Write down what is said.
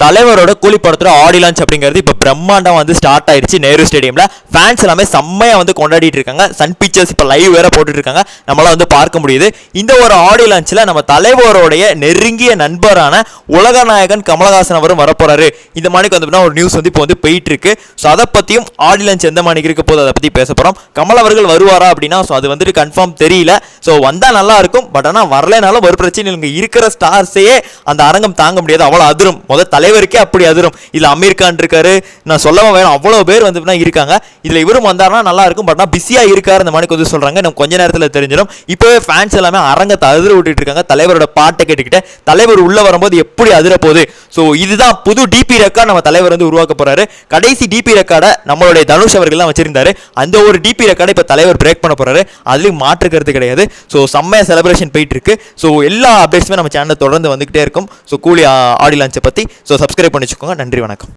தலைவரோட கூலி படத்தோட ஆடி லான்ச் அப்படிங்கிறது இப்போ பிரம்மாண்டம் வந்து ஸ்டார்ட் ஆயிடுச்சு நேரு ஸ்டேடியமில். ஃபேன்ஸ் எல்லாமே செம்மையாக வந்து கொண்டாடிட்டு இருக்காங்க. சன் பிக்சர்ஸ் இப்போ லைவ் வேற போட்டுட்டு இருக்காங்க, நம்மளால வந்து பார்க்க முடியுது. இந்த ஒரு ஆடி லான்ச்சில் நம்ம தலைவரோடைய நெருங்கிய நண்பரான உலகநாயகன் கமலஹாசன் அவரும் வரப்போறாரு. இந்த மாதிரி வந்து ஒரு நியூஸ் வந்து இப்போ வந்து போயிட்டு இருக்கு. ஸோ அதை பற்றியும் ஆடி லான்ச் எந்த மாதிரி இருக்க போது அதை பற்றி பேச போகிறோம். கமல் அவர்கள் வருவாரா அப்படின்னா ஸோ அது வந்துட்டு கன்ஃபார்ம் தெரியல. ஸோ வந்தால் நல்லா இருக்கும், பட் ஆனால் வரலனாலும் ஒரு பிரச்சனை இல்லைங்க. இருக்கிற ஸ்டார்ஸையே அந்த அரங்கம் தாங்க முடியாது, அவ்வளோ அதிரும். முதல் தலைவருக்கே அப்படி அதிரும். இதுல அமீர் கான் இருக்காரு, நான் சொல்லவும் வேணும், அவ்வளவு பேர் வந்து இருக்காங்க. இதுல இவரும் வந்தாருன்னா நல்லா இருக்கும், பட் பிஸியா இருக்காரு இந்த மாதிரி கொஞ்சம் சொல்றாங்க. நம்ம கொஞ்ச நேரத்தில் தெரிஞ்சிடும். இப்பவே ஃபேன்ஸ் எல்லாமே அரங்கத்தை அதிர விட்டுட்டு இருக்காங்க. தலைவரோட பாட்டை கேட்டுக்கிட்டு தலைவர் உள்ள வரும்போது எப்படி அதிர போகுது. ஸோ இதுதான் புது டிபி ரெக்கார்ட் நம்ம தலைவர் வந்து உருவாக்க போறாரு. கடைசி டிபி ரெக்கார்டை நம்மளுடைய தனுஷ் அவர்கள் தான் வச்சிருந்தாரு. அந்த ஒரு டிபி ரெக்கார்டை இப்போ தலைவர் பிரேக் பண்ண போறாரு. அதுலயும் மாற்றுக்கிறது கிடையாது. ஸோ செம்மையா செலிப்ரேஷன் போயிட்டு இருக்கு. ஸோ எல்லா அப்டேட்ஸுமே நம்ம சேனல் தொடர்ந்து வந்துகிட்டே இருக்கும். ஸோ கூலி ஆடி லான்ச்சை பற்றி ஸோ சப்ஸ்கிரைப் பண்ணி வச்சுக்கோங்க. நன்றி, வணக்கம்.